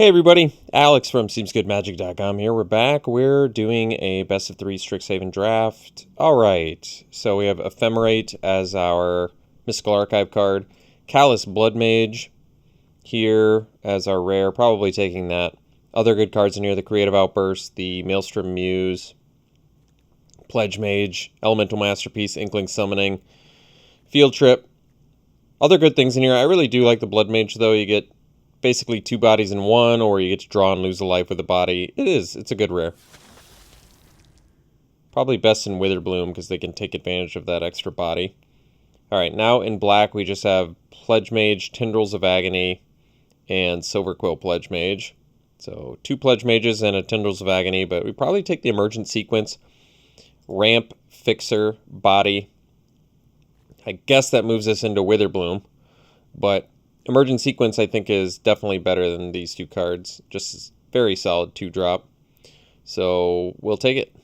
Hey everybody, Alex from SeemsGoodMagic.com here. We're back. We're doing a best of 3 Strixhaven draft. Alright, so we have Ephemerate as our Mystical Archive card. Callous Bloodmage here as our rare, probably taking that. Other good cards in here, the Creative Outburst, the Maelstrom Muse, Pledge Mage, Elemental Masterpiece, Inkling Summoning, Field Trip. Other good things in here. I really do like the Blood Mage though. You get basically 2 bodies in 1, or you get to draw and lose a life with a body. It's a good rare. Probably best in Witherbloom because they can take advantage of that extra body. Alright, now in black we just have Pledge Mage, Tendrils of Agony, and Silverquill Pledge Mage. So 2 Pledge Mages and a Tendrils of Agony, but we probably take the Emergent Sequence, Ramp, Fixer, Body. I guess that moves us into Witherbloom, but Emergent Sequence, I think, is definitely better than these 2 cards. Just very solid 2-drop. So we'll take it.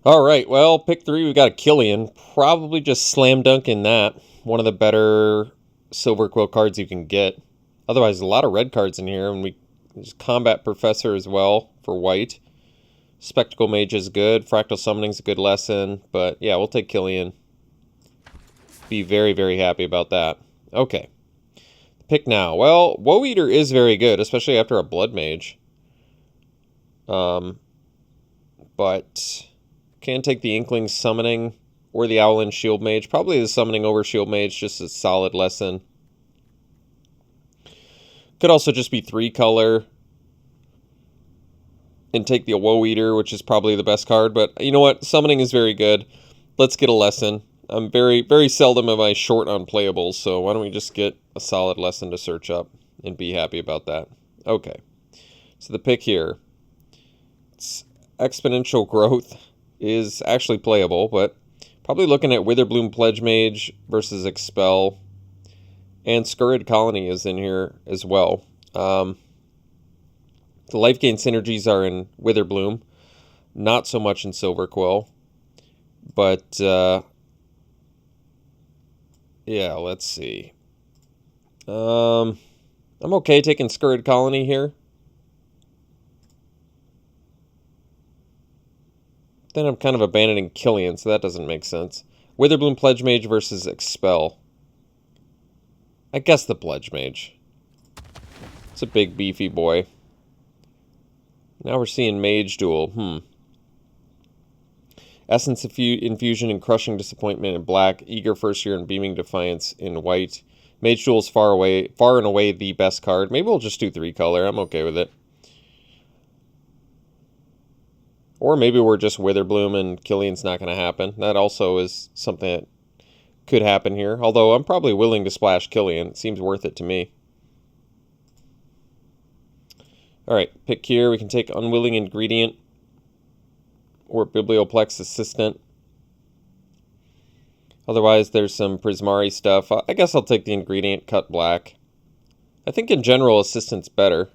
Alright, well, pick 3, we got a Killian. Probably just slam dunk in that. One of the better Silverquill cards you can get. Otherwise, a lot of red cards in here. And there's Combat Professor as well for white. Spectacle Mage is good. Fractal Summoning's a good lesson. But yeah, we'll take Killian. Be very, very happy about that. Okay. Pick now. Well, Woe Eater is very good, especially after a Blood Mage. But can take the Inkling Summoning or the Owlin Shield Mage. Probably the Summoning over Shield Mage, just a solid lesson. Could also just be 3-color. And take the Woe Eater, which is probably the best card. But you know what? Summoning is very good. Let's get a lesson. I'm very, very seldom am I short on playables, so why don't we just get a solid lesson to search up and be happy about that. Okay. So the pick here. It's Exponential Growth is actually playable, but probably looking at Witherbloom Pledge Mage versus Expel. And Scurrid Colony is in here as well. The life gain synergies are in Witherbloom, not so much in Silverquill. But, yeah, let's see. I'm okay taking Scurrid Colony here. Then I'm kind of abandoning Killian, so that doesn't make sense. Witherbloom Pledge Mage versus Expel. I guess the Pledge Mage. It's a big, beefy boy. Now we're seeing Mage Duel. Essence Infusion and Crushing Disappointment in black. Eager First Year and Beaming Defiance in white. Mage Duel is far and away the best card. Maybe we'll just do 3-color. I'm okay with it. Or maybe we're just Witherbloom and Killian's not going to happen. That also is something that could happen here. Although I'm probably willing to splash Killian. It seems worth it to me. Alright, pick here. We can take Unwilling Ingredient or Biblioplex Assistant. Otherwise, there's some Prismari stuff. I guess I'll take the Ingredient, cut black. I think in general, Assistant's better.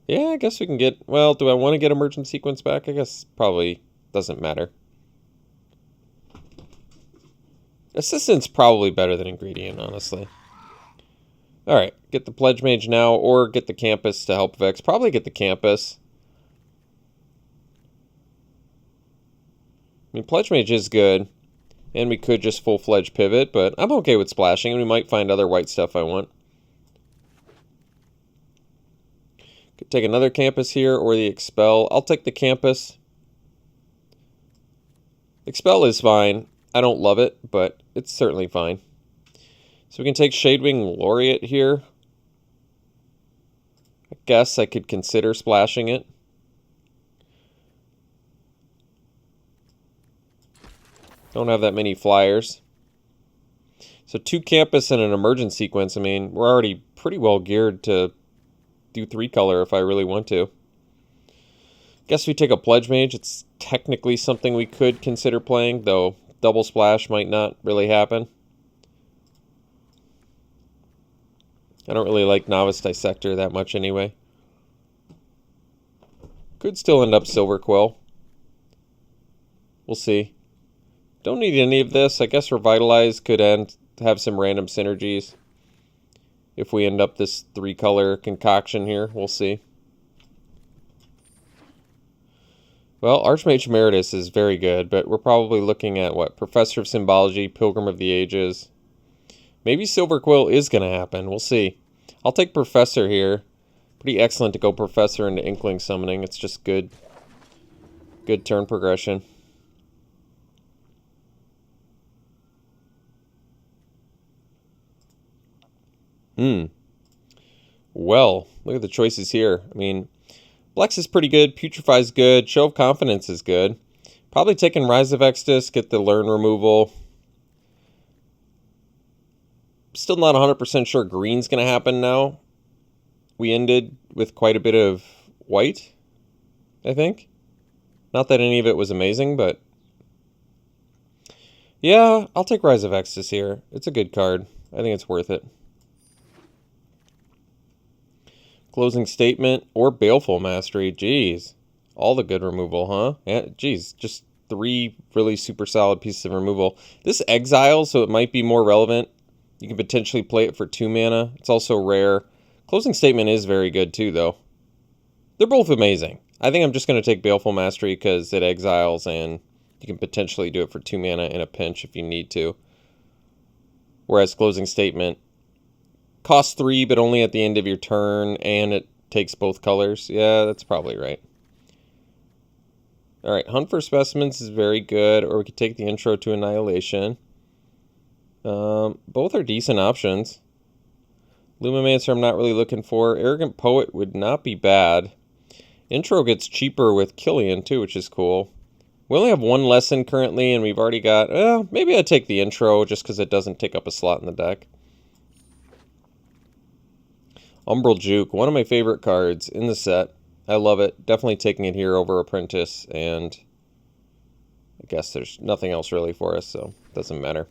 Yeah, I guess we can get... Well, do I want to get Emergent Sequence back? I guess probably doesn't matter. Assistant's probably better than Ingredient, honestly. Alright, get the Pledge Mage now, or get the Campus to help Vex. Probably get the Campus. I mean, Pledge Mage is good, and we could just full-fledged pivot, but I'm okay with splashing, and we might find other white stuff I want. Could take another Campus here, or the Expel. I'll take the Campus. Expel is fine. I don't love it, but it's certainly fine. So we can take Shadewing Laureate here. I guess I could consider splashing it. Don't have that many flyers. So 2 Campus and an Emergent Sequence. I mean, we're already pretty well geared to do 3-color if I really want to. Guess we take a Pledge Mage. It's technically something we could consider playing, though double splash might not really happen. I don't really like Novice Dissector that much anyway. Could still end up Silverquill. We'll see. Don't need any of this. I guess Revitalize could have some random synergies. If we end up this 3-color concoction here, we'll see. Well, Archmage Emeritus is very good, but we're probably looking at, what, Professor of Symbology, Pilgrim of the Ages. Maybe Silver Quill is going to happen. We'll see. I'll take Professor here. Pretty excellent to go Professor into Inkling Summoning. It's just good. Good turn progression. Well, look at the choices here. I mean, Blex is pretty good. Putrefy is good. Show of Confidence is good. Probably taking Rise of Extus, get the Learn removal. Still not 100% sure green's going to happen now. We ended with quite a bit of white, I think. Not that any of it was amazing, but... yeah, I'll take Rise of Extus here. It's a good card. I think it's worth it. Closing Statement or Baleful Mastery. Jeez. All the good removal, huh? Yeah, jeez, just 3 really super solid pieces of removal. This Exile, so it might be more relevant. You can potentially play it for 2 mana. It's also rare. Closing Statement is very good too, though. They're both amazing. I think I'm just going to take Baleful Mastery because it exiles and you can potentially do it for 2 mana in a pinch if you need to. Whereas Closing Statement costs 3, but only at the end of your turn, and it takes both colors. Yeah, that's probably right. Alright, Hunt for Specimens is very good, or we could take the Intro to Annihilation. Both are decent options. Lumimancer I'm not really looking for. Arrogant Poet would not be bad. Intro gets cheaper with Killian too, which is cool. We only have 1 lesson currently, and we've already got... well, maybe I'd take the Intro just because it doesn't take up a slot in the deck. Umbral Juke, one of my favorite cards in the set. I love it. Definitely taking it here over Apprentice, and I guess there's nothing else really for us, so it doesn't matter.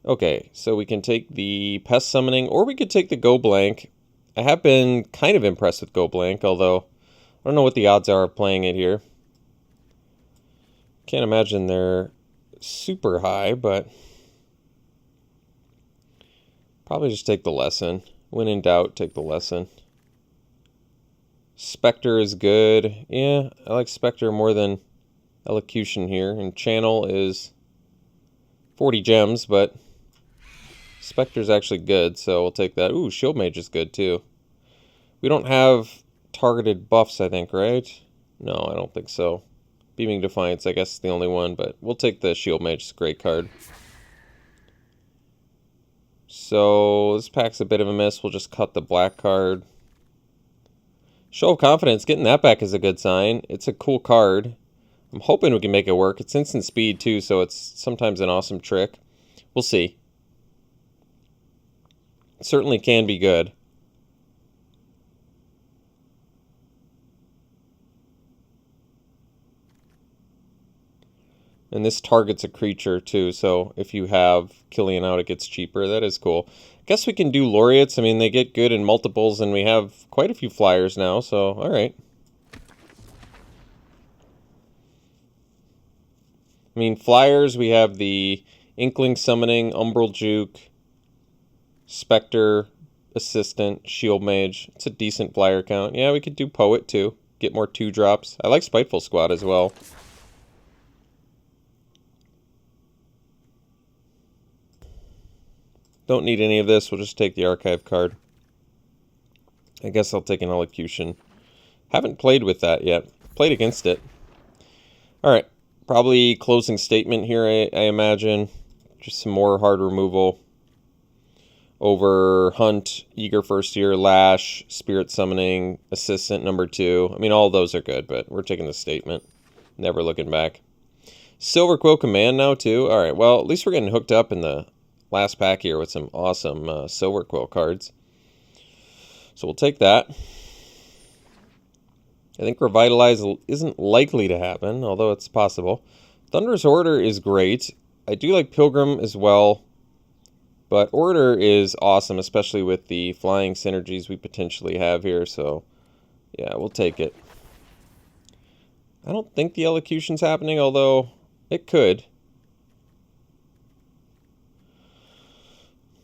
Okay, so we can take the Pest Summoning, or we could take the Go Blank. I have been kind of impressed with Go Blank, although I don't know what the odds are of playing it here. Can't imagine they're super high, but probably just take the lesson. When in doubt, take the lesson. Spectre is good. Yeah, I like Spectre more than Elocution here. And Channel is 40 gems, but Spectre's actually good, so we'll take that. Ooh, Shield Mage is good too. We don't have targeted buffs, I think, right? No, I don't think so. Beaming Defiance, I guess, is the only one, but we'll take the Shield Mage. It's a great card. So this pack's a bit of a miss. We'll just cut the black card. Show of Confidence, getting that back is a good sign. It's a cool card. I'm hoping we can make it work. It's instant speed too, so it's sometimes an awesome trick. We'll see. It certainly can be good. And this targets a creature too, so if you have Killian out, it gets cheaper. That is cool. Guess we can do Laureates. I mean, they get good in multiples, and we have quite a few flyers now, so alright. I mean, flyers, we have the Inkling Summoning, Umbral Juke, Spectre, Assistant, Shield Mage. It's a decent flyer count. Yeah, we could do Poet too. Get more 2-drops. I like Spiteful Squad as well. Don't need any of this. We'll just take the Archive card. I guess I'll take an Elocution. Haven't played with that yet. Played against it. Alright. Probably Closing Statement here, I imagine. Just some more hard removal. Over Hunt, Eager First Year, Lash, Spirit Summoning, Assistant number 2. I mean, all of those are good, but we're taking the Statement. Never looking back. Silver Quill Command now, too. Alright, well, at least we're getting hooked up in the last pack here with some awesome Silver Quill cards. So we'll take that. I think Revitalize isn't likely to happen, although it's possible. Thunderous Order is great. I do like Pilgrim as well, but Order is awesome, especially with the flying synergies we potentially have here, so yeah, we'll take it. I don't think the Elocution's happening, although It could.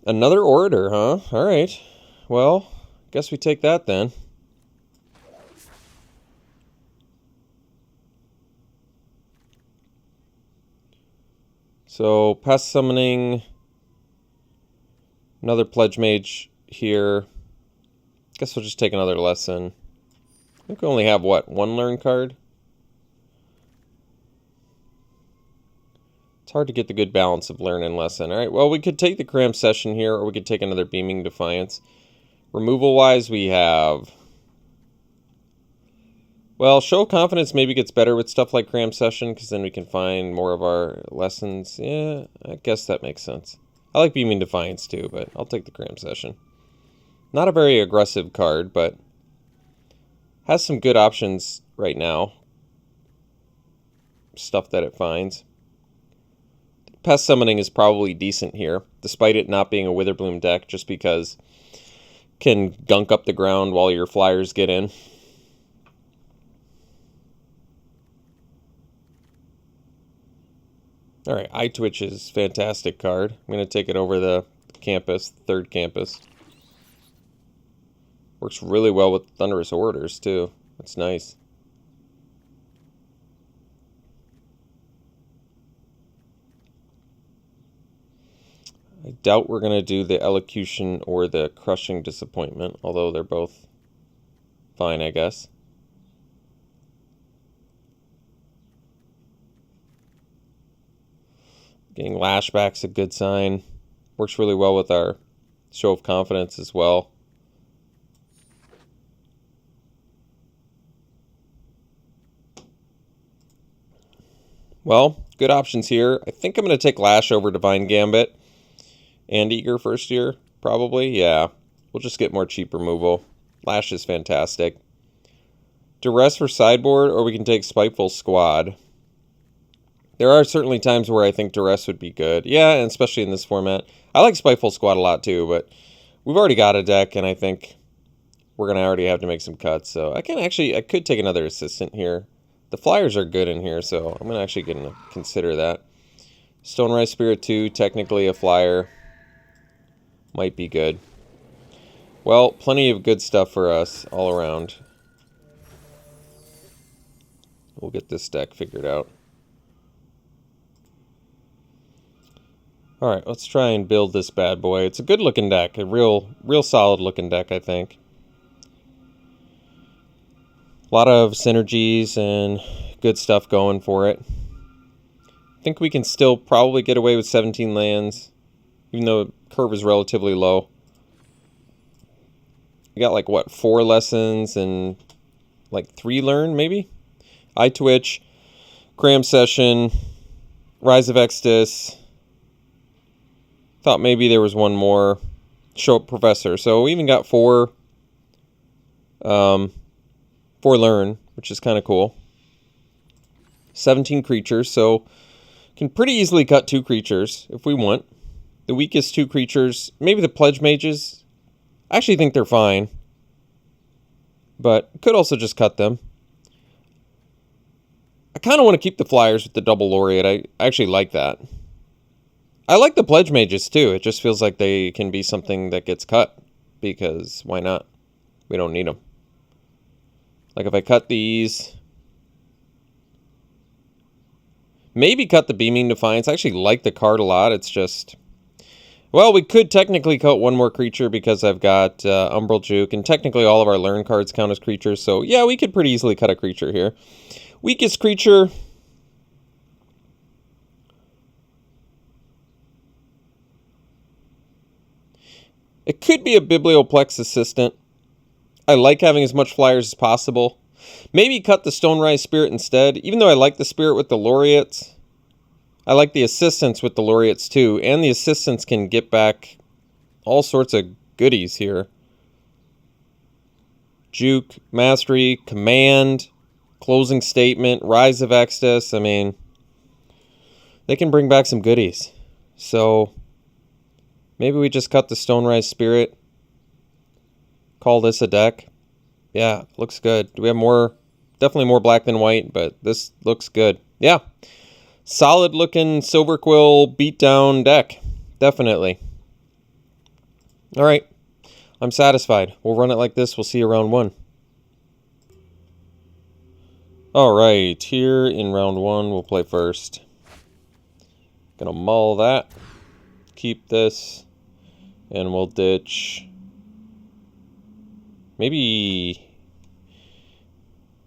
Another Orator, huh? All right. Well, guess we take that then. So, past summoning, another Pledge Mage here. Guess we'll just take another lesson. I think we only have, what, one learn card? It's hard to get the good balance of learn and lesson. All right, well, we could take the Cram Session here, or we could take another Beaming Defiance. Removal-wise, we have... Well, Show of Confidence maybe gets better with stuff like Cram Session, because then we can find more of our lessons. Yeah, I guess that makes sense. I like Beaming Defiance too, but I'll take the Cram Session. Not a very aggressive card, but has some good options right now. Stuff that it finds. Pest Summoning is probably decent here, despite it not being a Witherbloom deck, just because it can gunk up the ground while your flyers get in. Alright, Eye Twitch is a fantastic card. I'm going to take it over the campus, third campus. Works really well with Thunderous Orders, too. That's nice. I doubt we're going to do the Elocution or the Crushing Disappointment, although they're both fine, I guess. Getting Lashback's a good sign. Works really well with our Show of Confidence as well. Well, good options here. I think I'm going to take Lash over Divine Gambit and Eager first year, probably. Yeah, we'll just get more cheap removal. Lash is fantastic. Duress for sideboard, or we can take Spiteful Squad. There are certainly times where I think Duress would be good. Yeah, and especially in this format. I like Spiteful Squad a lot too, but we've already got a deck, and I think we're going to already have to make some cuts. So I could take another Assistant here. The flyers are good in here, so I'm actually going to consider that. Stonerise Spirit 2, technically a flyer. Might be good. Well, plenty of good stuff for us all around. We'll get this deck figured out. Alright, let's try and build this bad boy. It's a good looking deck. A real solid looking deck, I think. A lot of synergies and good stuff going for it. I think we can still probably get away with 17 lands, even though the curve is relatively low. We got like, what, 4 lessons and like 3 learn, maybe? Eye Twitch, Cram Session, Rise of Exodus. Thought maybe there was one more. Show Up Professor. So we even got 4 learn, which is kind of cool. 17 creatures, so can pretty easily cut 2 creatures if we want. The weakest 2 creatures, maybe the Pledge Mages. I actually think they're fine, but could also just cut them. I kind of want to keep the flyers with the double Laureate. I actually like that. I like the Pledge Mages too. It just feels like they can be something that gets cut, because why not? We don't need them. Like if I cut these, maybe cut the Beaming Defiance. I actually like the card a lot. It's just, well, we could technically cut one more creature because I've got Umbral Juke, and technically all of our learn cards count as creatures. So yeah, we could pretty easily cut a creature here. Weakest creature. It could be a Biblioplex Assistant. I like having as much flyers as possible. Maybe cut the Stonerise Spirit instead. Even though I like the Spirit with the Laureates, I like the Assistants with the Laureates too. And the Assistants can get back all sorts of goodies here. Juke, Mastery, Command, Closing Statement, Rise of Exodus. I mean, they can bring back some goodies. So maybe we just cut the Stonerise Spirit. Call this a deck. Yeah, looks good. Do we have more? Definitely more black than white, but this looks good. Yeah. Solid looking Silver Quill beatdown deck. Definitely. Alright. I'm satisfied. We'll run it like this. We'll see you round 1. Alright. Here in round 1, we'll play first. Gonna mull that. Keep this. And we'll ditch. Maybe.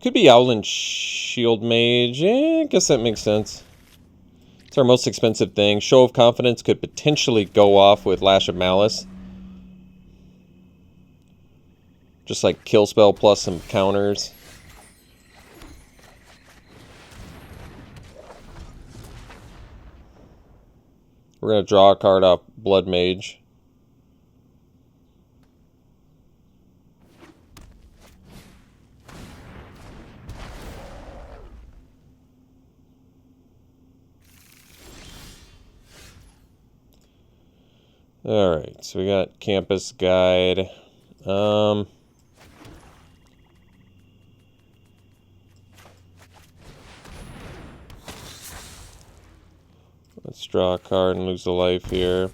Could be Owlin Shield Mage. I guess that makes sense. It's our most expensive thing. Show of Confidence could potentially go off with Lash of Malice. Just like kill spell plus some counters. We're going to draw a card off Blood Mage. Alright, so we got Campus Guide. Let's draw a card and lose a life here.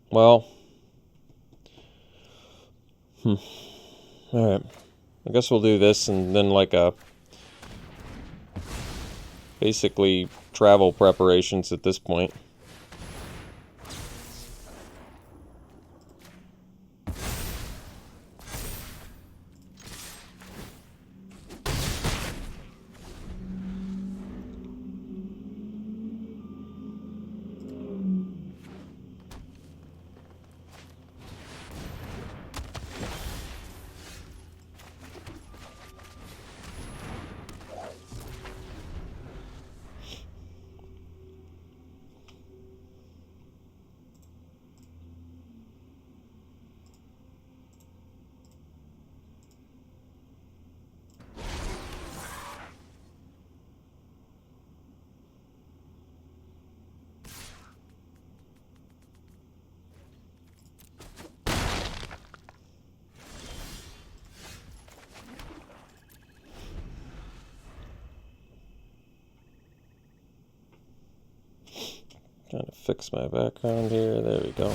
Well. Alright. I guess we'll do this and then like a... basically travel preparations at this point. Trying to fix my background here. There we go.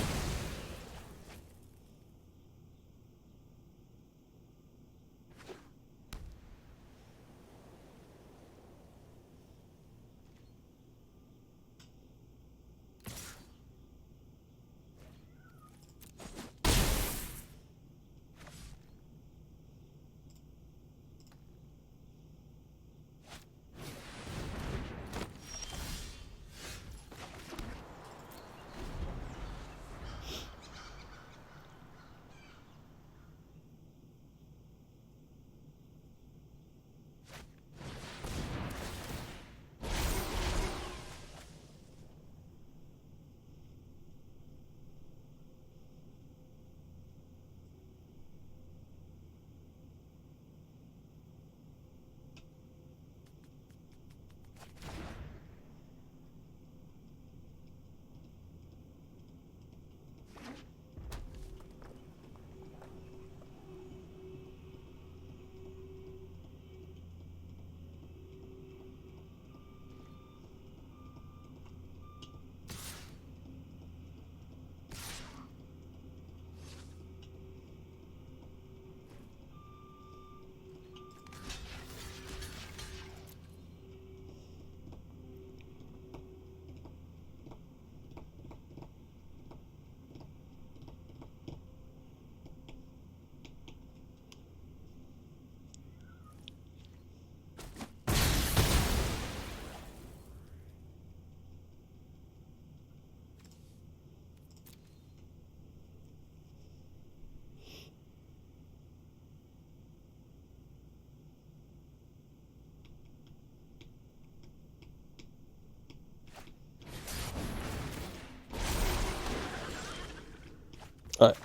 Alright,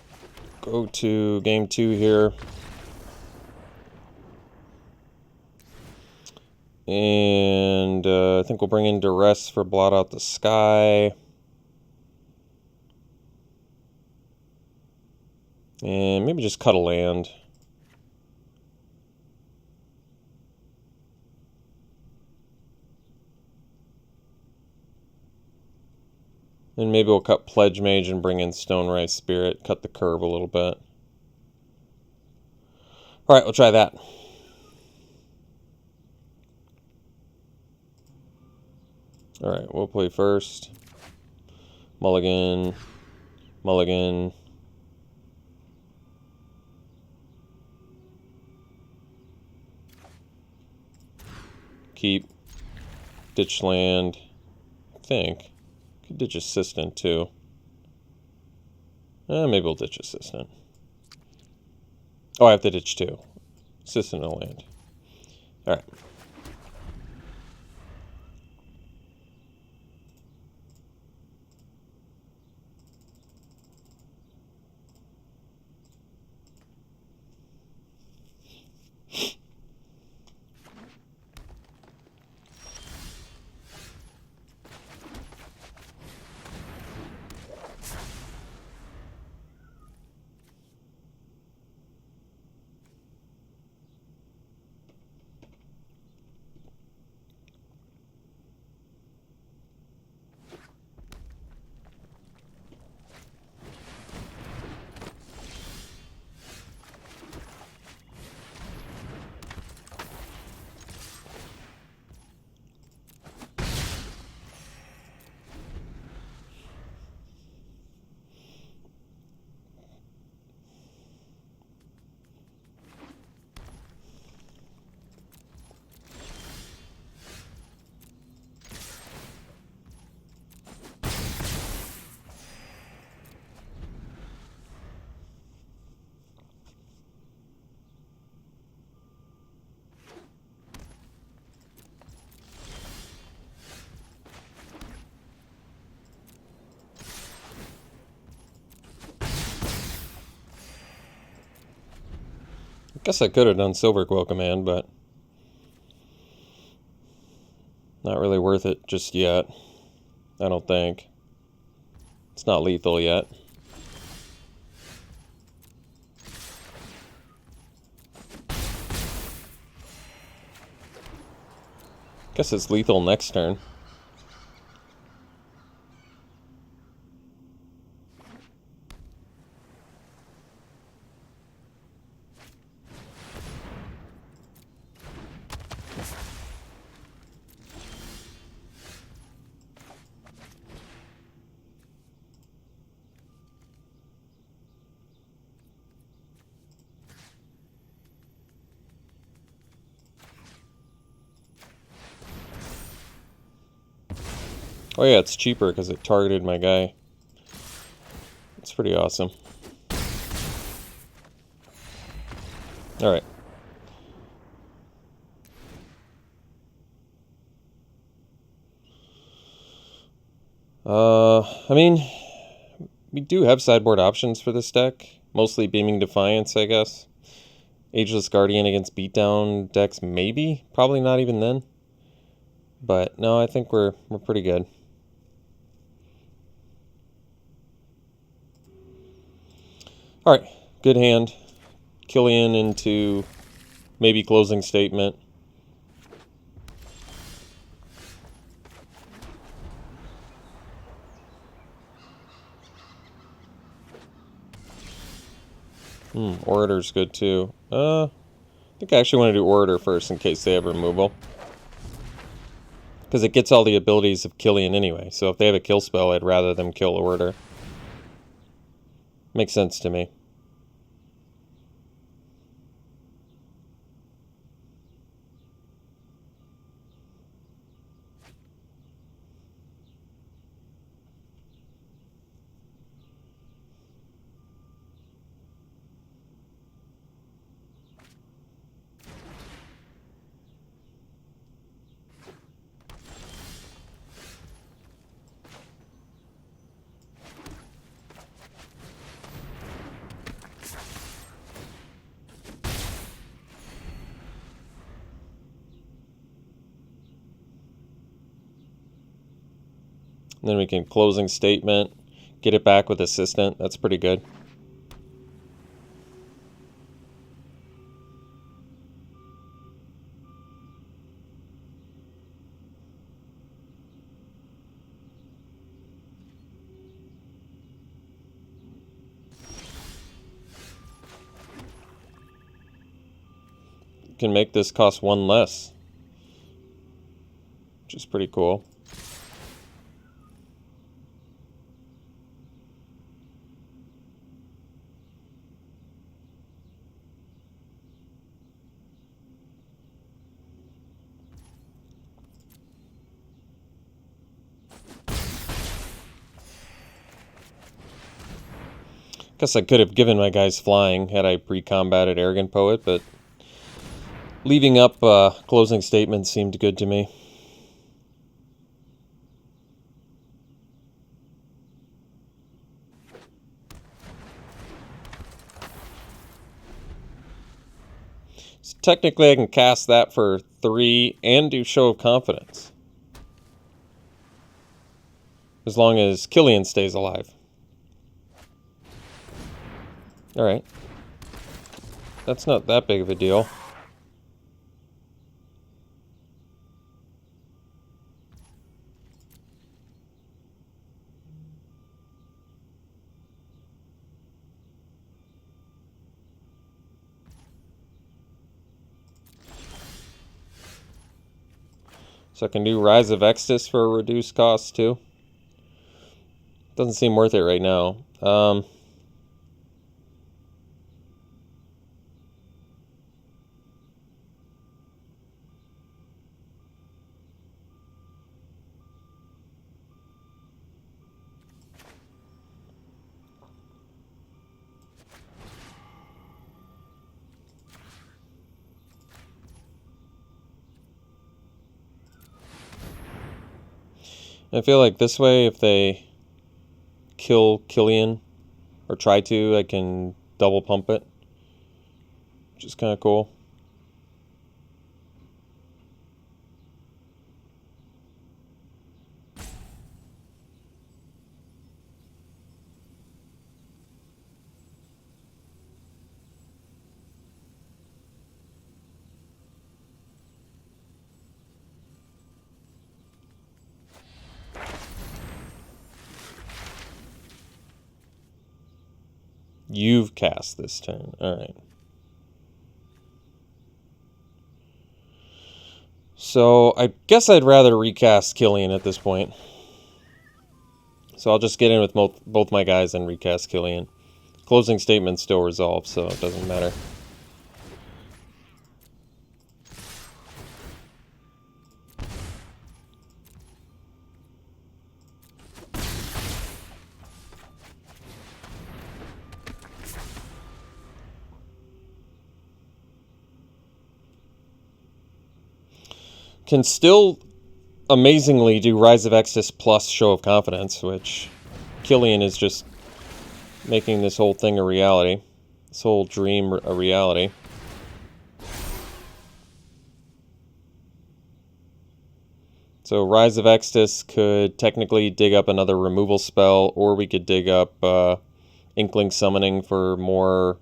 go to game 2 here. And I think we'll bring in Duress for Blot Out the Sky. And maybe just cut a land. And maybe we'll cut Pledge Mage and bring in Stonerise Spirit. Cut the curve a little bit. Alright, we'll try that. Alright, we'll play first. Mulligan. Mulligan. Keep. Ditch land. I think. Could ditch Assistant too. Maybe we'll ditch Assistant. Oh, I have to ditch 2. Assistant and land. Alright. Guess I could have done Silver Quill Command, but not really worth it just yet. I don't think. It's not lethal yet. Guess it's lethal next turn. Oh yeah, it's cheaper because it targeted my guy. It's pretty awesome. Alright. I mean, we do have sideboard options for this deck. Mostly Beaming Defiance, I guess. Ageless Guardian against beatdown decks, maybe? Probably not even then. But no, I think we're pretty good. Alright, good hand. Killian into maybe Closing Statement. Orator's good too. I think I actually want to do Orator first in case they have removal. Because it gets all the abilities of Killian anyway. So if they have a kill spell, I'd rather them kill Orator. Makes sense to me. And then we can closing statement, get it back with assistant. That's pretty good. Can make this cost 1 less, which is pretty cool. Guess I could have given my guys flying had I pre-combated Arrogant Poet, but leaving up closing statement seemed good to me. So technically I can cast that for 3 and do Show of Confidence. As long as Killian stays alive. Alright. That's not that big of a deal. So I can do Rise of Extus for a reduced cost too. Doesn't seem worth it right now. I feel like this way, if they kill Killian, or try to, I can double pump it, which is kind of cool. You've cast this turn. Alright. So, I guess I'd rather recast Killian at this point. So I'll just get in with both my guys and recast Killian. Closing statement still resolved, so it doesn't matter. Can still amazingly do Rise of Extus plus Show of Confidence, which Killian is just making this whole thing a reality. This whole dream a reality. So Rise of Extus could technically dig up another removal spell, or we could dig up Inkling Summoning for more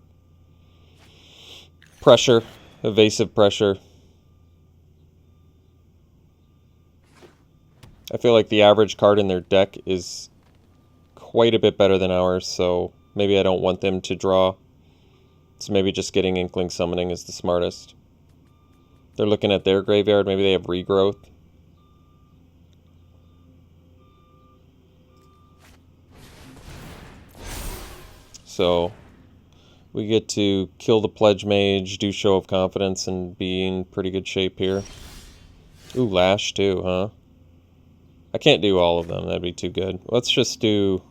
pressure, evasive pressure. I feel like the average card in their deck is quite a bit better than ours, so maybe I don't want them to draw. So maybe just getting Inkling Summoning is the smartest. They're looking at their graveyard, maybe they have Regrowth. So we get to kill the Pledge Mage, do Show of Confidence, and be in pretty good shape here. Ooh, Lash too, huh? I can't do all of them, that'd be too good. Let's just do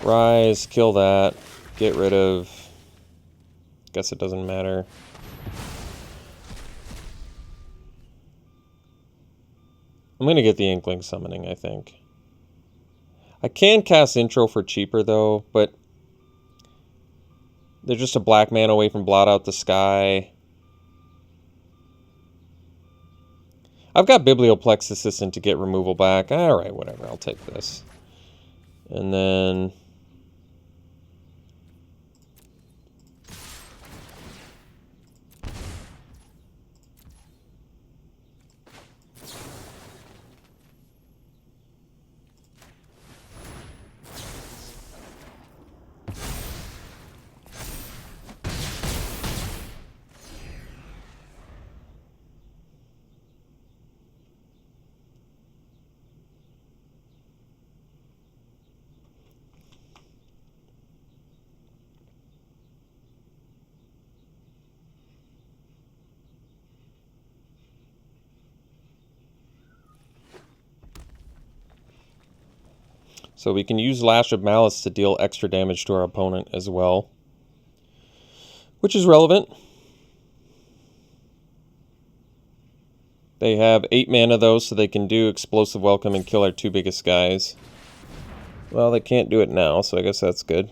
Rise, kill that, get rid of... Guess it doesn't matter. I'm gonna get the Inkling Summoning, I think. I can cast Intro for cheaper though, but they're just a black man away from Blot Out the Sky. I've got Biblioplex Assistant to get removal back. Alright, whatever. I'll take this. And then... So we can use Lash of Malice to deal extra damage to our opponent as well, which is relevant. They have 8 mana though, so they can do Explosive Welcome and kill our 2 biggest guys. Well, they can't do it now, so I guess that's good.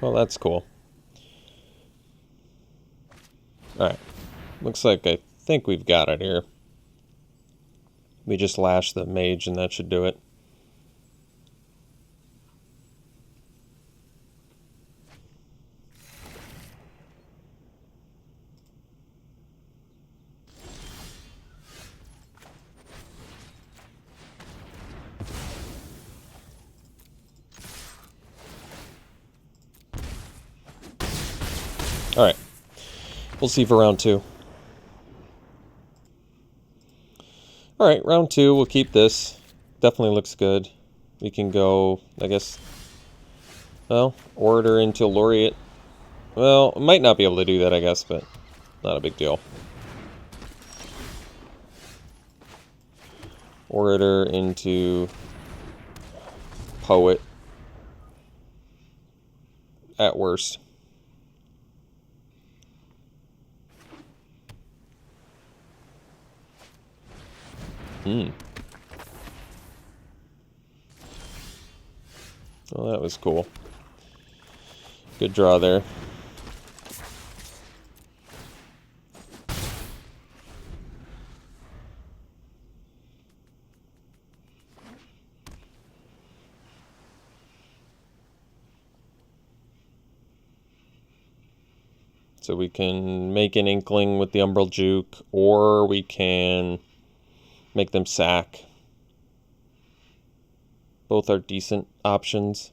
Well, that's cool. Alright. Looks like I think we've got it here. We just lash the mage and that should do it. Alright. We'll see for round 2. Alright, round 2, we'll keep this. Definitely looks good. We can go, I guess, well, Orator into Laureate. Well, might not be able to do that, I guess, but not a big deal. Orator into Poet. At worst. Well, that was cool. Good draw there. So we can make an Inkling with the Umbral Juke, or we can make them sack. Both are decent options.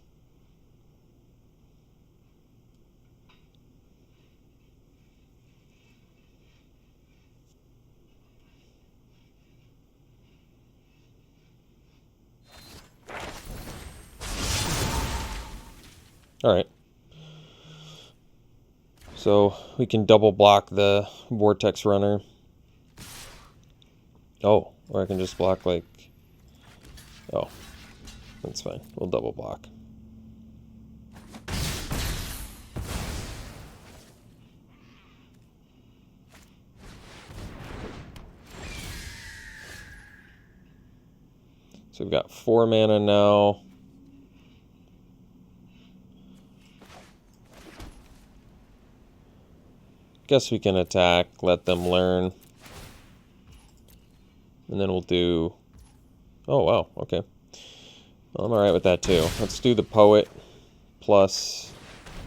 Alright. So we can double block the Vortex Runner. Oh, or I can just block like... Oh, that's fine. We'll double block. So we've got 4 mana now. Guess we can attack, let them learn. And then we'll do... Oh, wow, okay. Well, I'm alright with that too. Let's do the Poet plus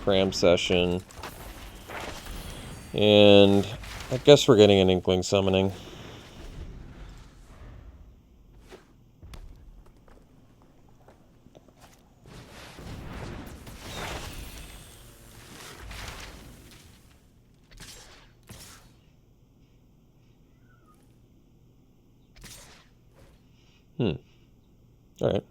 Cram Session. And I guess we're getting an Inkling Summoning. Alright.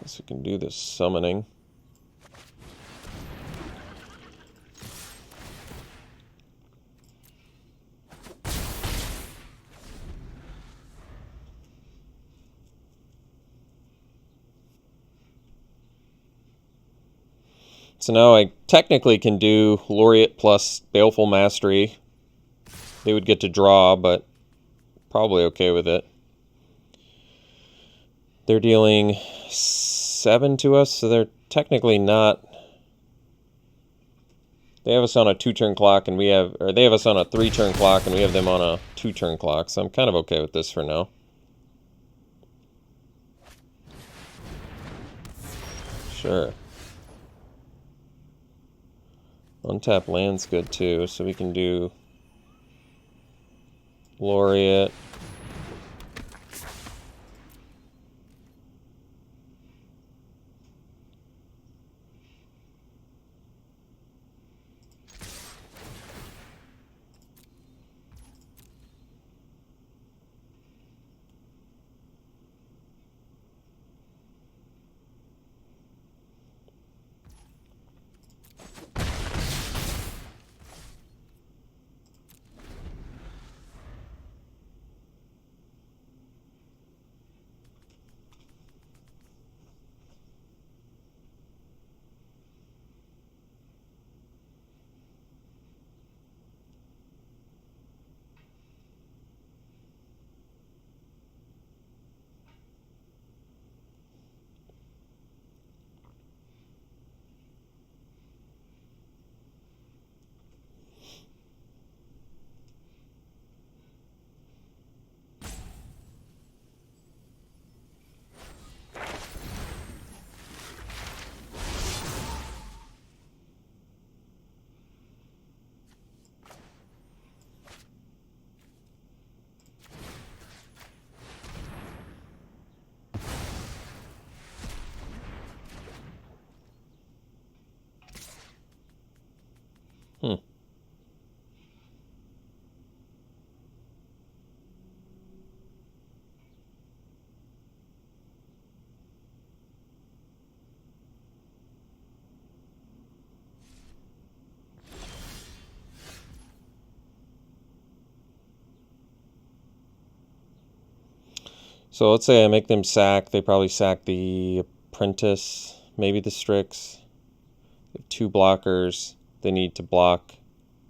Guess we can do this summoning. So now I technically can do Laureate plus Baleful Mastery. They would get to draw, but probably okay with it. They're dealing 7 to us, so they're technically not... They have us on a 2-turn clock, and we have... Or they have us on a 3-turn clock, and we have them on a 2-turn clock, so I'm kind of okay with this for now. Sure. Untap land's good too, so we can do Laureate. So let's say I make them sack. They probably sack the Apprentice, maybe the Strix. They have 2 blockers. They need to block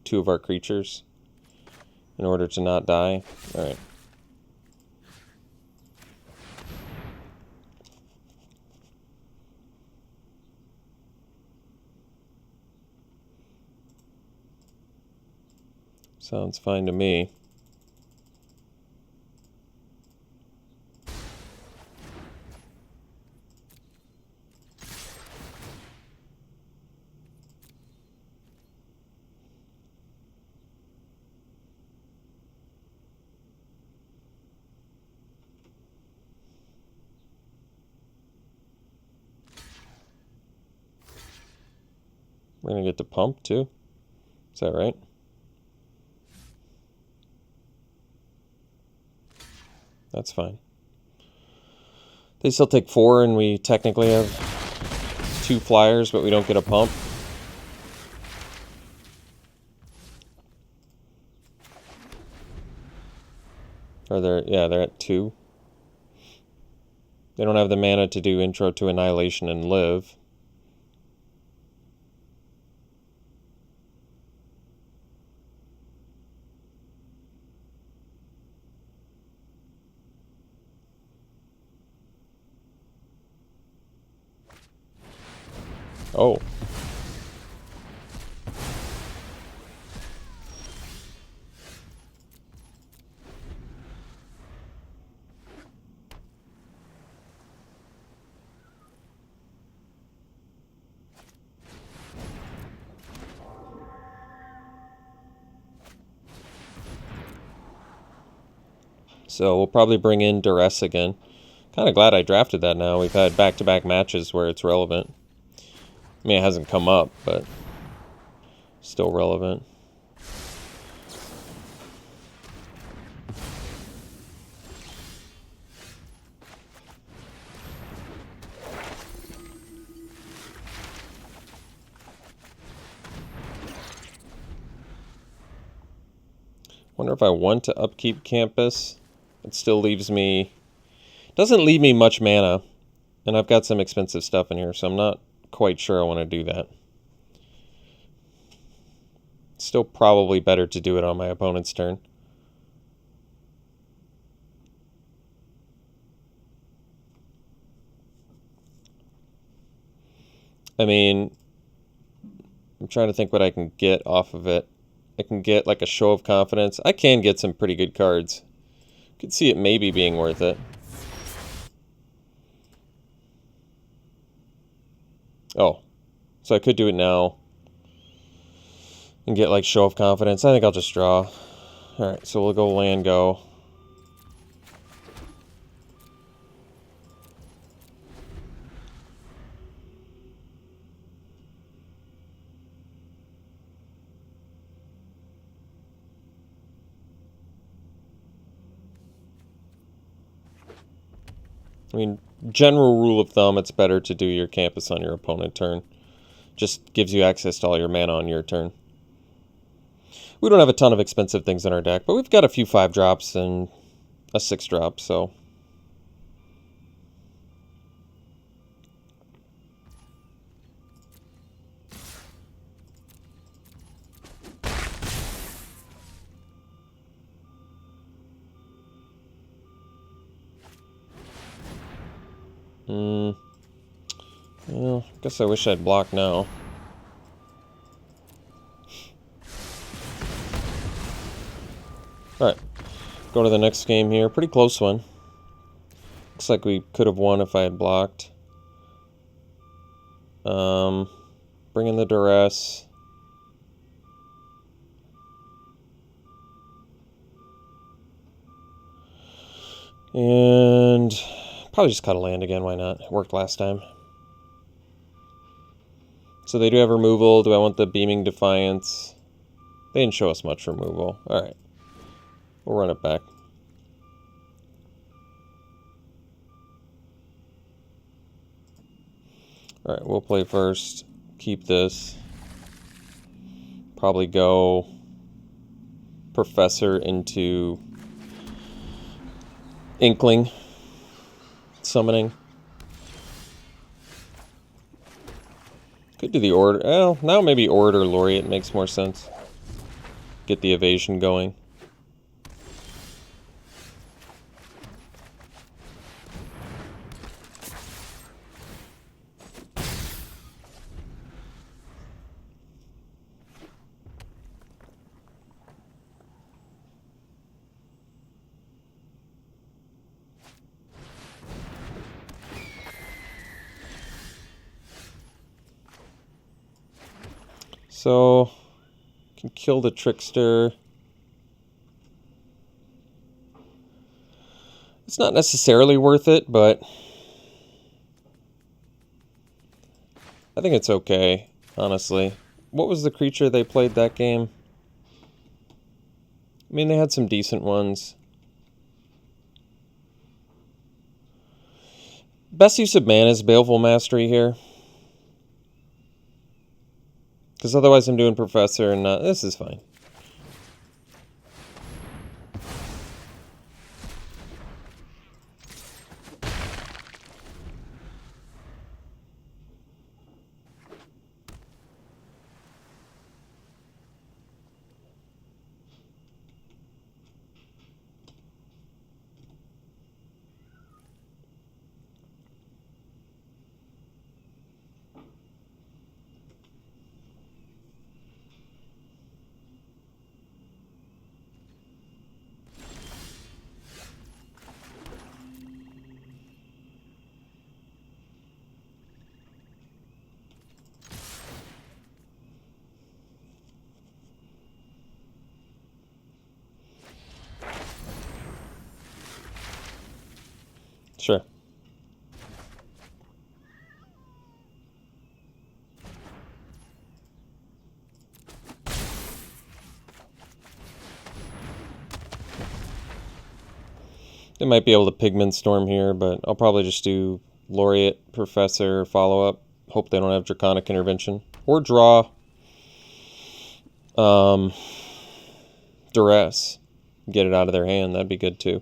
2 of our creatures in order to not die. All right. Sounds fine to me. We're going to get to pump too. Is that right? That's fine. They still take 4, and we technically have 2 flyers, but we don't get a pump. Or they're at 2. They don't have the mana to do Intro to Annihilation and live. Oh. So we'll probably bring in Duress again. Kind of glad I drafted that now. We've had back-to-back matches where it's relevant. I mean, it hasn't come up, but still relevant. Wonder if I want to upkeep Campus. It still leaves me... Doesn't leave me much mana. And I've got some expensive stuff in here, so I'm not quite sure I want to do that. Still probably better to do it on my opponent's turn. I mean, I'm trying to think what I can get off of it. I can get like a show of confidence. I can get some pretty good cards. Could see it maybe being worth it. Oh, so I could do it now and get like show of confidence. I think I'll just draw. Alright, so we'll go land go. I mean, general rule of thumb, it's better to do your campus on your opponent turn. Just gives you access to all your mana on your turn. We don't have a ton of expensive things in our deck, but we've got a few 5-drops and a 6-drop, so... Well, I guess I wish I'd block now. Alright, go to the next game here. Pretty close one. Looks like we could have won if I had blocked. Bring in the duress. And probably just cut a land again, why not? It worked last time. So they do have removal. Do I want the Beaming Defiance? They didn't show us much removal. Alright. We'll run it back. Alright, we'll play first. Keep this. Probably go Professor into Inkling. Summoning. Could do the Order. Well, now maybe Orator Laureate makes more sense. Get the evasion going. So, can kill the Trickster. It's not necessarily worth it, but I think it's okay, honestly. What was the creature they played that game? I mean, they had some decent ones. Best use of mana is Baleful Mastery here. Because otherwise I'm doing Professor and not... This is fine. Sure. They might be able to Pigment Storm here, but I'll probably just do Laureate, Professor, follow-up. Hope they don't have Draconic Intervention. Or draw Duress. Get it out of their hand. That'd be good too.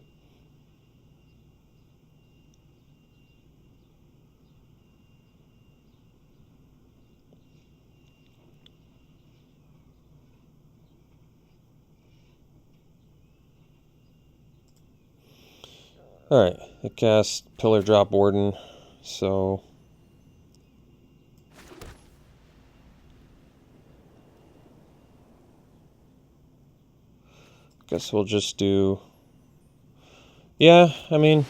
Alright, it cast Pillar Drop Warden, so... guess we'll just do... yeah, I mean...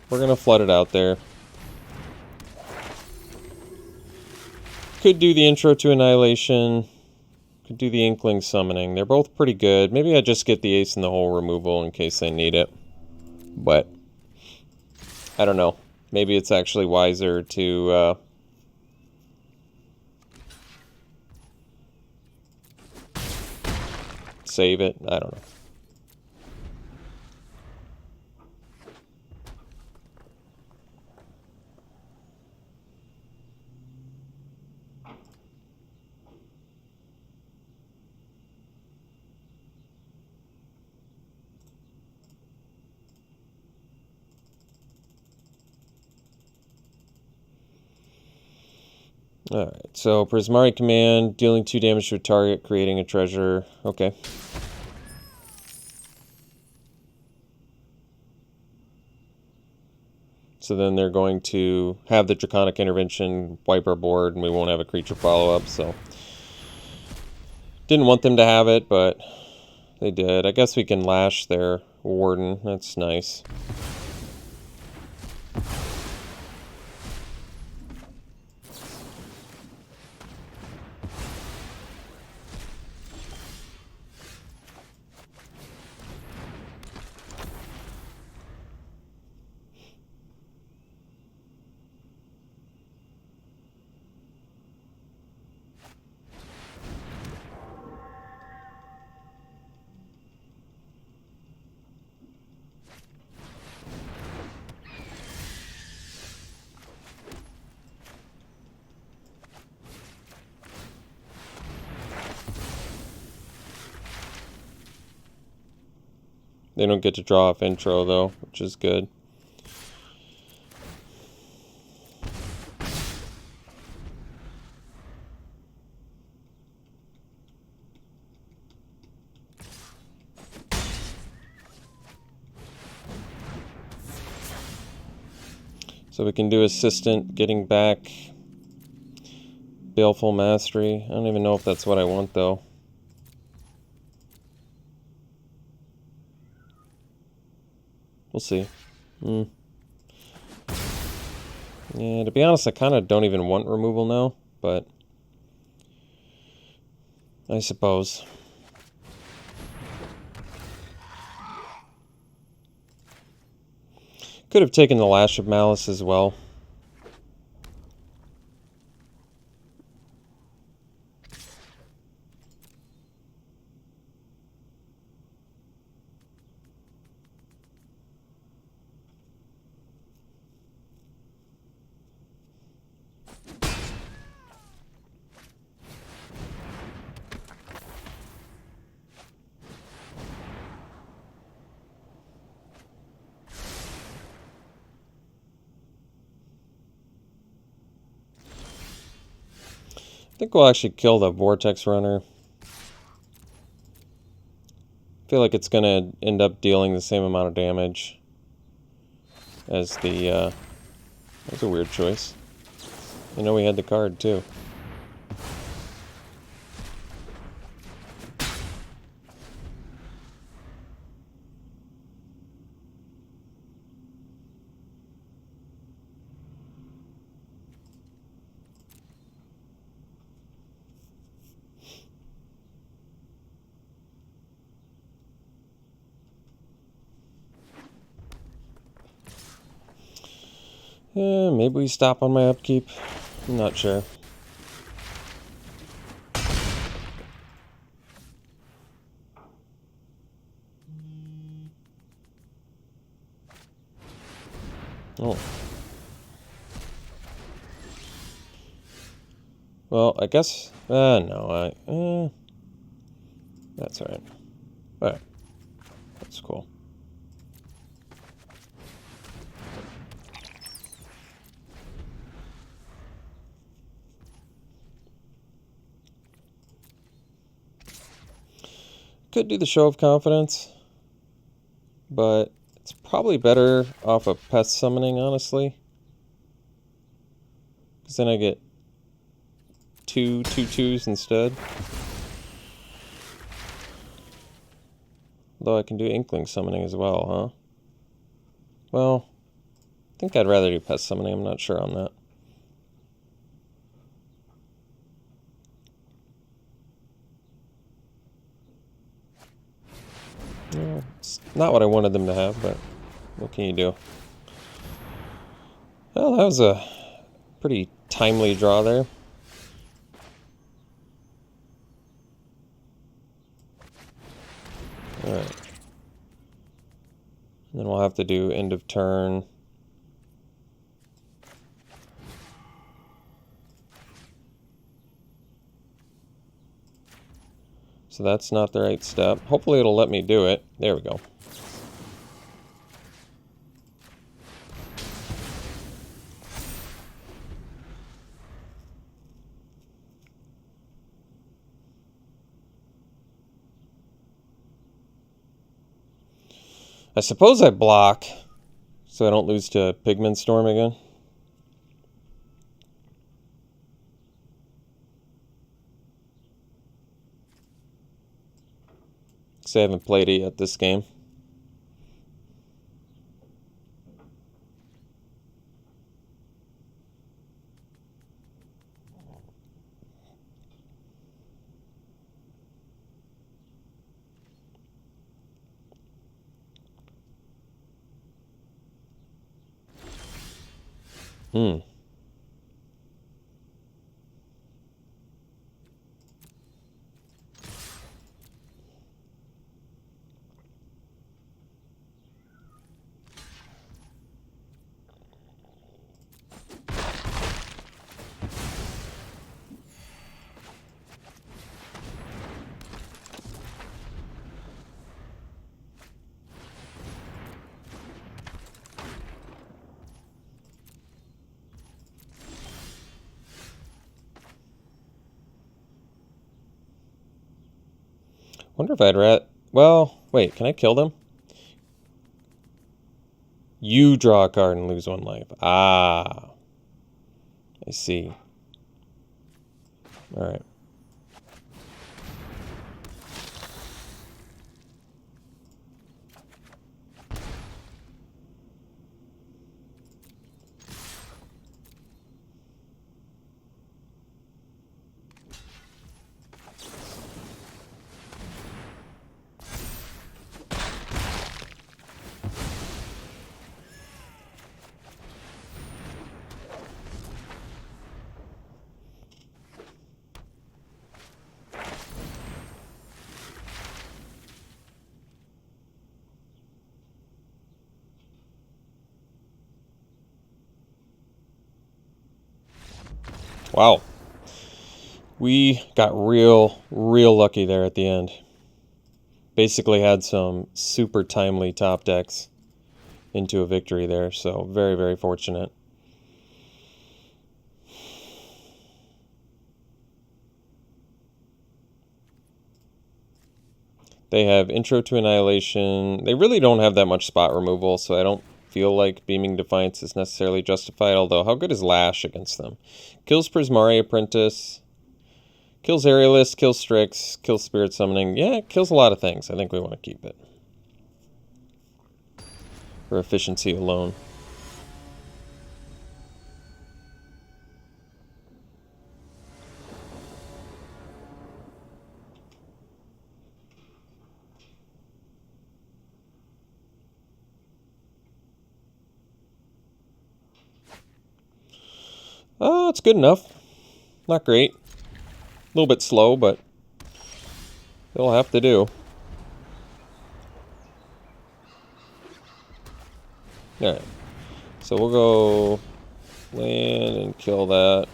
we're gonna flood it out there. Could do the Intro to Annihilation. Could do the Inkling Summoning. They're both pretty good. Maybe I just get the Ace in the Hole removal in case they need it. But... I don't know. Maybe it's actually wiser to... save it. I don't know. Alright, so Prismari Command, dealing 2 damage to a target, creating a treasure. Okay. So then they're going to have the Draconic Intervention, wipe our board, and we won't have a creature follow-up, so... didn't want them to have it, but they did. I guess we can lash their Warden. That's nice. They don't get to draw off intro, though, which is good. So we can do Assistant, getting back Baleful Mastery. I don't even know if that's what I want, though. We'll see. Yeah, to be honest, I kind of don't even want removal now, but I suppose. Could have taken the Lash of Malice as well. I think we'll actually kill the Vortex Runner. I feel like it's going to end up dealing the same amount of damage as the... that's a weird choice. I know we had the card, too. Maybe we stop on my upkeep. I'm not sure. Oh. Well, I guess... no, that's alright. Alright. That's cool. Could do the Show of Confidence, but it's Probably better off of pest summoning, honestly. Because then I get 2/2/2s instead. Though I can do inkling summoning as well, huh? Well, I think I'd rather do pest summoning. I'm not sure on that. No, it's not what I wanted them to have, but what can you do? Well, that was a pretty timely draw there. Alright. Then we'll have to do end of turn. So that's not the right step. Hopefully it'll let me do it. There we go. I suppose I block so I don't lose to Pigment Storm again. Because I haven't played it yet this game. Wonder if I'd well, wait, can I kill them? You draw a card and lose 1 life. Ah. I see. Alright. Wow. We got real lucky there at the end. Basically had some super timely top decks into a victory there, so very fortunate. They have Intro to Annihilation. They really don't have that much spot removal, so I don't feel like Beaming Defiance is necessarily justified, although how good is Lash against them? Kills Prismari Apprentice, kills Aerialist, kills Strix, kills Spirit Summoning. Yeah, it kills a lot of things. I think we want to keep it. For efficiency alone. Oh, it's good enough. Not great. A little bit slow, but it'll have to do. Alright. So we'll go land and kill that.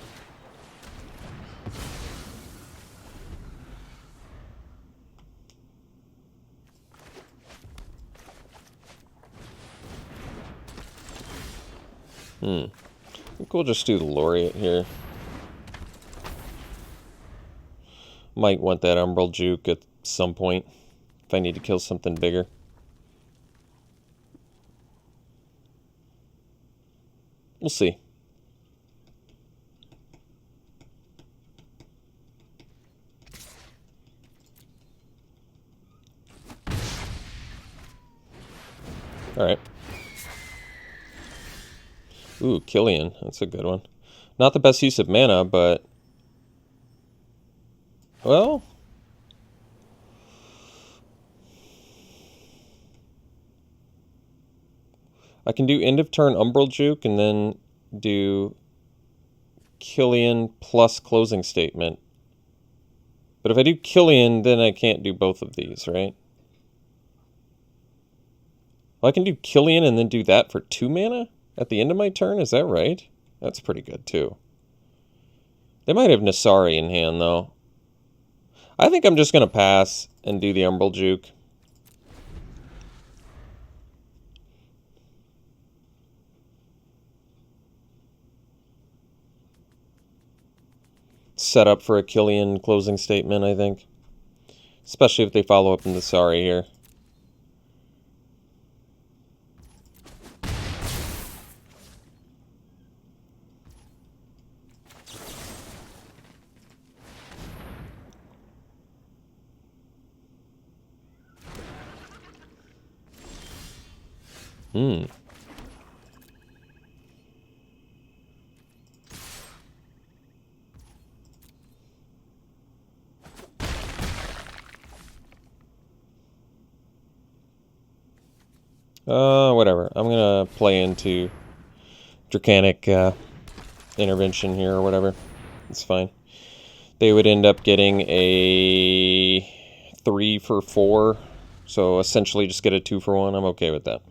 I think we'll just do the Laureate here. Might want that Umbral Juke at some point if I need to kill something bigger. We'll see. Alright. Ooh, Killian. That's a good one. Not the best use of mana, but... well... I can do end of turn Umbral Juke and then do Killian plus closing statement. But if I do Killian, then I can't do both of these, right? Well, I can do Killian and then do that for 2 mana at the end of my turn? Is that right? That's pretty good, too. They might have Nasari in hand, though. I think I'm just going to pass and do the Umbral Juke. Set up for a Killian closing statement, I think. Especially if they follow up in Nasari here. Whatever. I'm gonna play into Draconic intervention here or whatever. It's fine. They would end up getting a 3 for 4. So essentially just get a 2 for 1. I'm okay with that.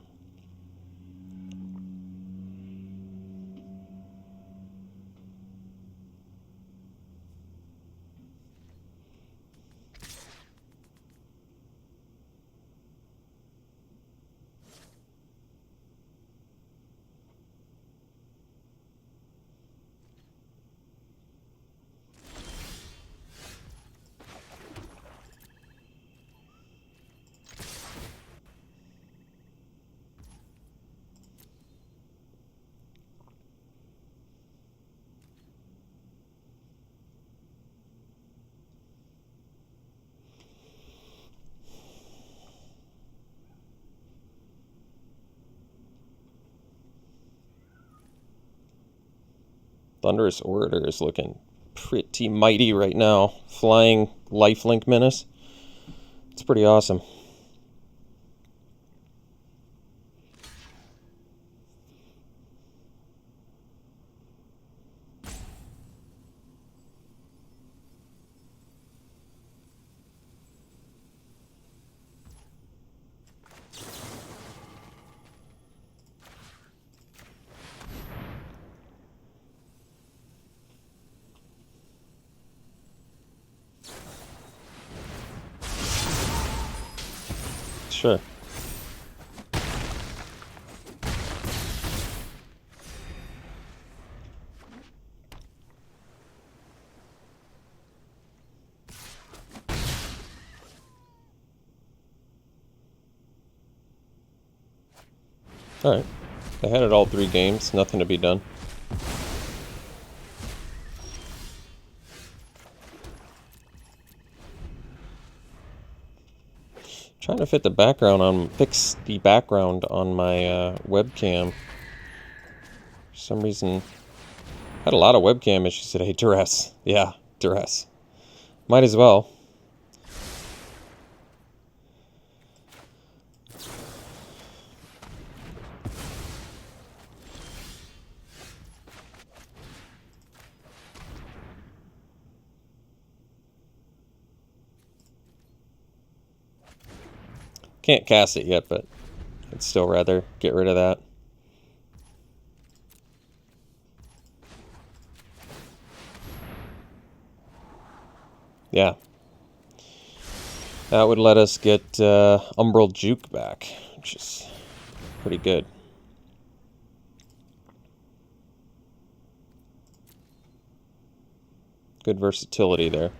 Thunderous Orator is looking pretty mighty right now. Flying lifelink menace. It's pretty awesome. Sure. Alright. They had it all 3 games. Nothing to be done. Trying to fix the background on my webcam. For some reason, had a lot of webcam issues today. Duress. Yeah, duress. Might as well. Can't cast it yet, but I'd still rather get rid of that. Yeah. That would let us get Umbral Juke back, which is pretty good. Good versatility there.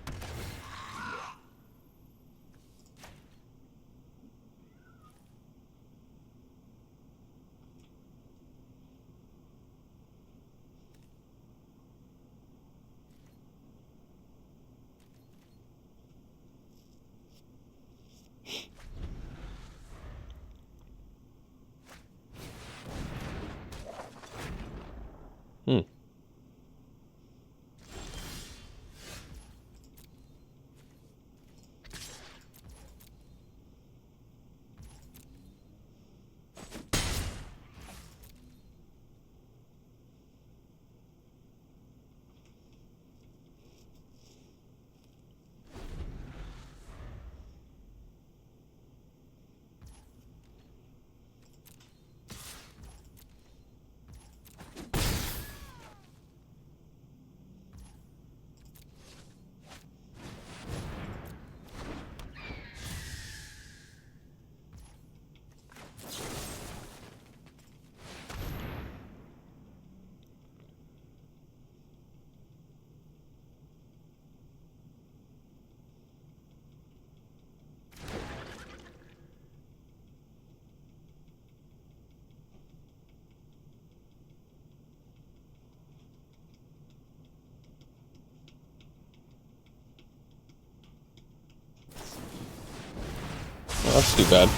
That's too bad.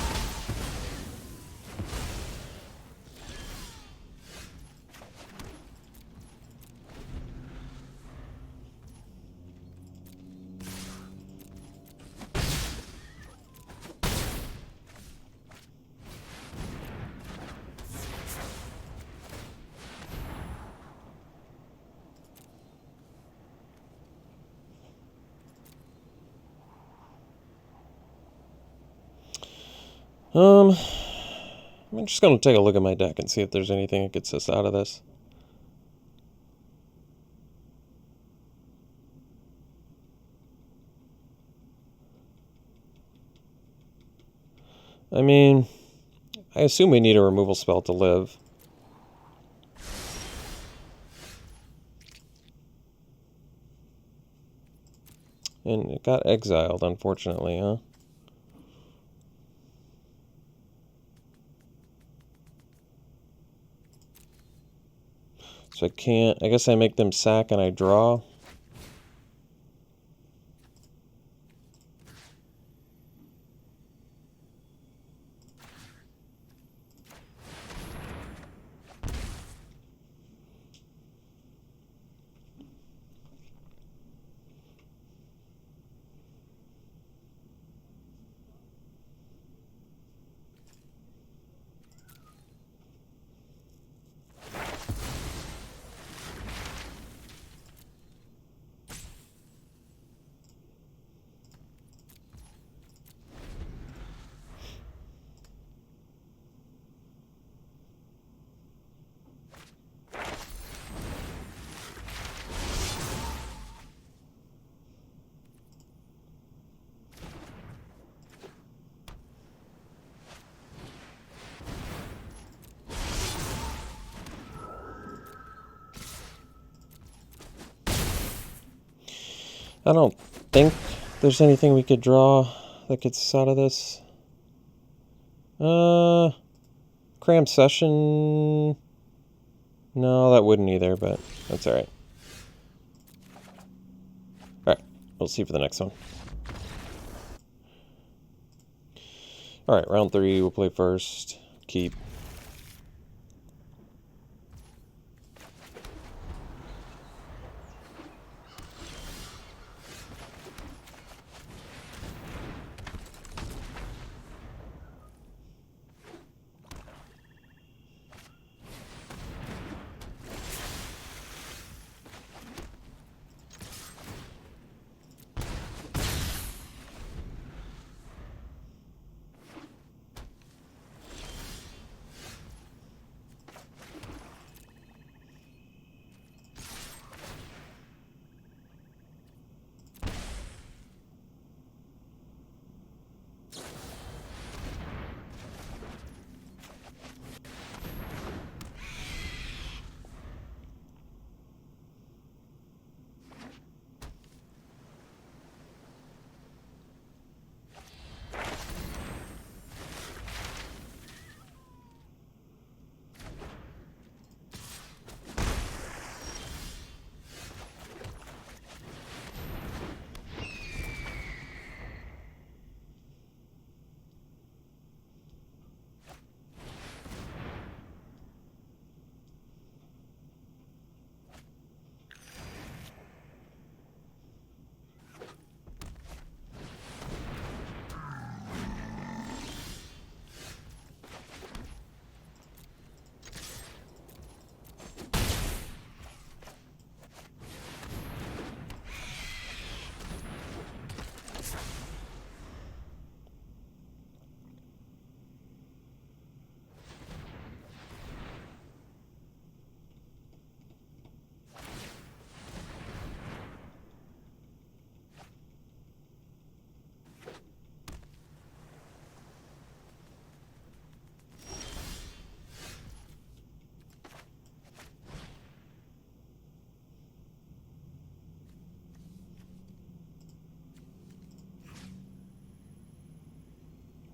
I'm just going to take a look at my deck and see if there's anything that gets us out of this. I mean, I assume we need a removal spell to live. And it got exiled, unfortunately, huh? So I can't... I guess I make them sack and I draw. I don't think there's anything we could draw that gets us out of this. Cram Session... No, that wouldn't either, but that's alright. Alright, we'll see for the next one. Alright, round 3, we'll play first. Keep.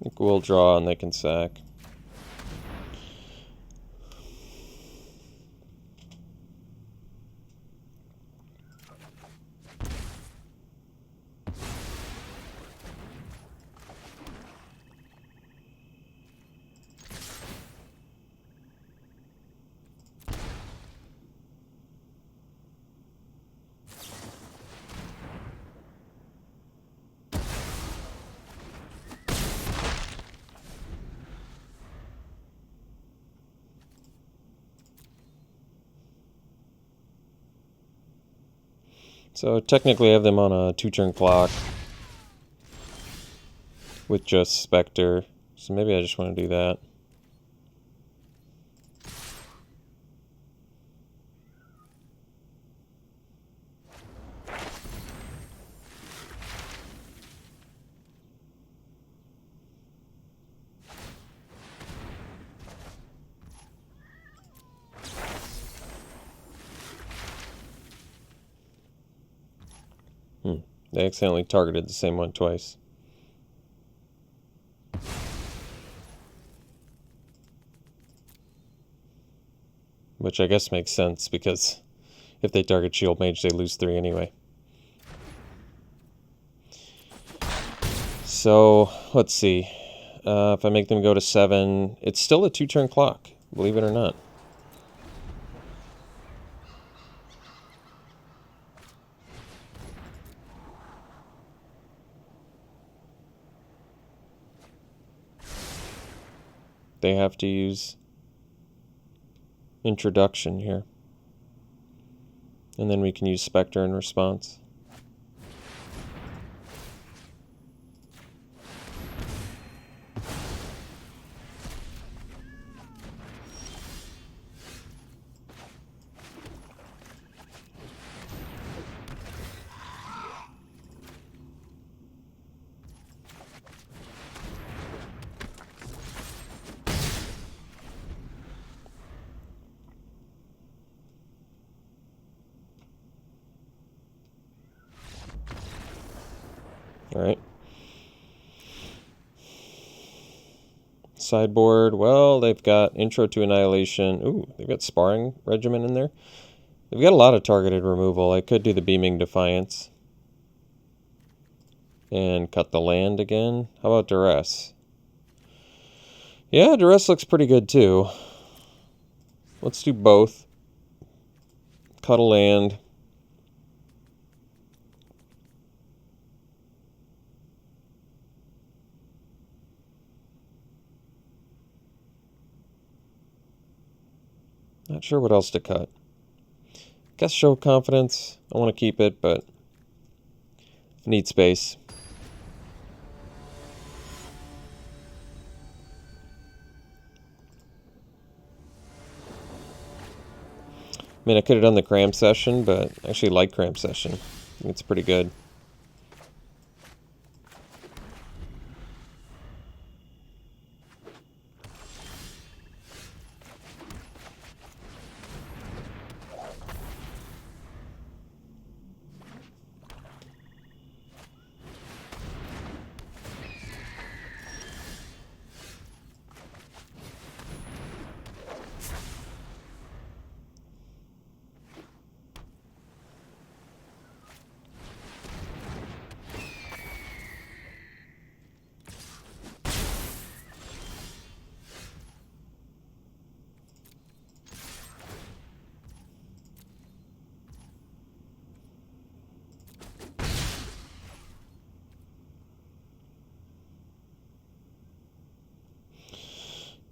I think we'll draw and they can sack. So technically I have them on a 2-turn clock with just Spectre. So maybe I just want to do that. They accidentally targeted the same one twice. Which I guess makes sense, because if they target Shield Mage, they lose 3 anyway. So, let's see. If I make them go to 7, it's still a 2-turn clock, believe it or not. They have to use Introduction here. And then we can use Spectre in response. Alright. Sideboard, well, they've got Intro to Annihilation. Ooh, they've got Sparring Regimen in there. They've got a lot of targeted removal. I could do the Beaming Defiance. And cut the land again. How about Duress? Yeah, Duress looks pretty good too. Let's do both. Cut a land. Not sure what else to cut. Guess Show of Confidence. I want to keep it, but I need space. I mean, I could have done the Cram Session, but I actually like Cram Session. I think it's pretty good.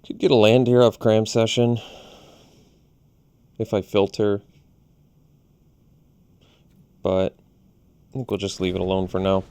Could get a land here off Cram Session if I filter, but I think we'll just leave it alone for now.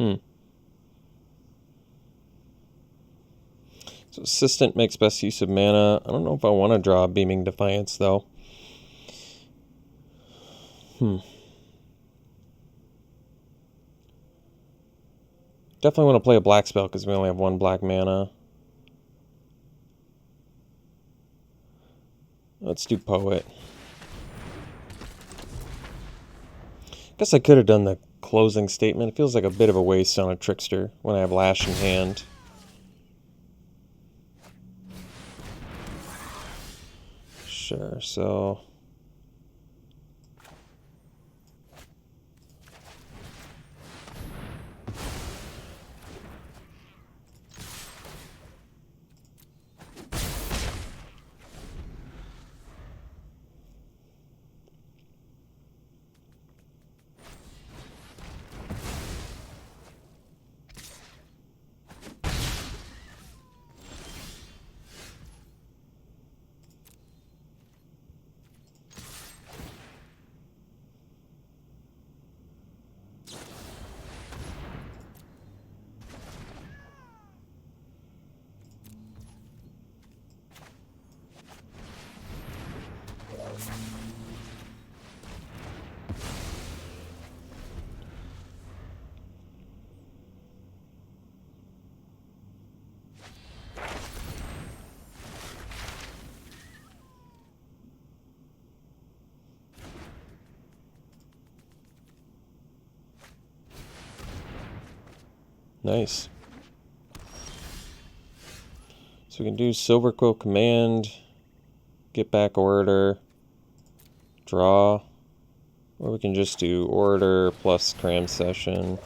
So Assistant makes best use of mana. I don't know if I want to draw Beaming Defiance, though. Definitely want to play a black spell because we only have 1 black mana. Let's do Poet. Guess I could have done the closing statement. It feels like a bit of a waste on a Trickster when I have Lash in hand. Sure, so... Nice. So we can do Silver Quill Command, get back Orator, draw, or we can just do Orator plus Cram Session,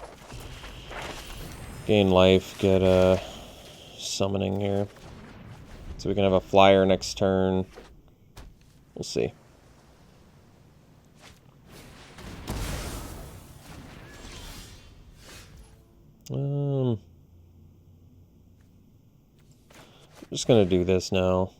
gain life, get a summoning here. So we can have a flyer next turn. We'll see. I'm just gonna do this now.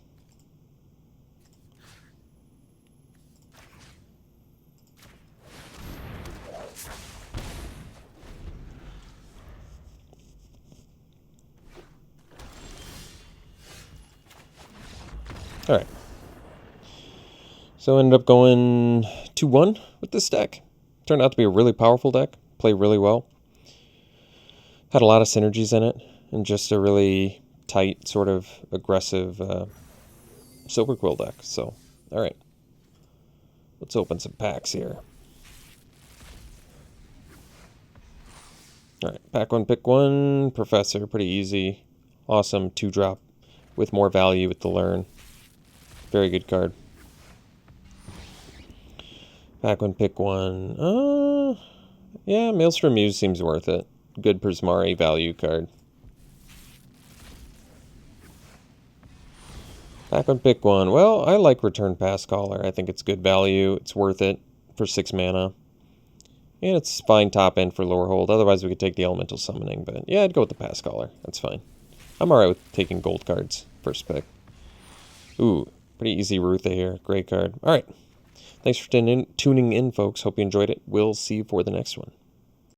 All right. So I ended up going 2-1 with this deck. Turned out to be a really powerful deck. Played really well. Had a lot of synergies in it, and just a really tight, sort of aggressive Silver Quill deck. So, all right. Let's open some packs here. All right, pack 1, pick 1. Professor, pretty easy. Awesome 2-drop with more value with the Learn. Very good card. Pack 1, pick 1. Yeah, Maelstrom Muse seems worth it. Good Prismari value card. Pack 1, pick 1. Well, I like Return Pass Caller. I think it's good value. It's worth it for 6 mana. And it's fine top end for lower hold. Otherwise, we could take the Elemental Summoning. But yeah, I'd go with the Pass Caller. That's fine. I'm alright with taking gold cards. First pick. Ooh, pretty easy Rutha here. Great card. Alright. Thanks for tuning in, folks. Hope you enjoyed it. We'll see you for the next one.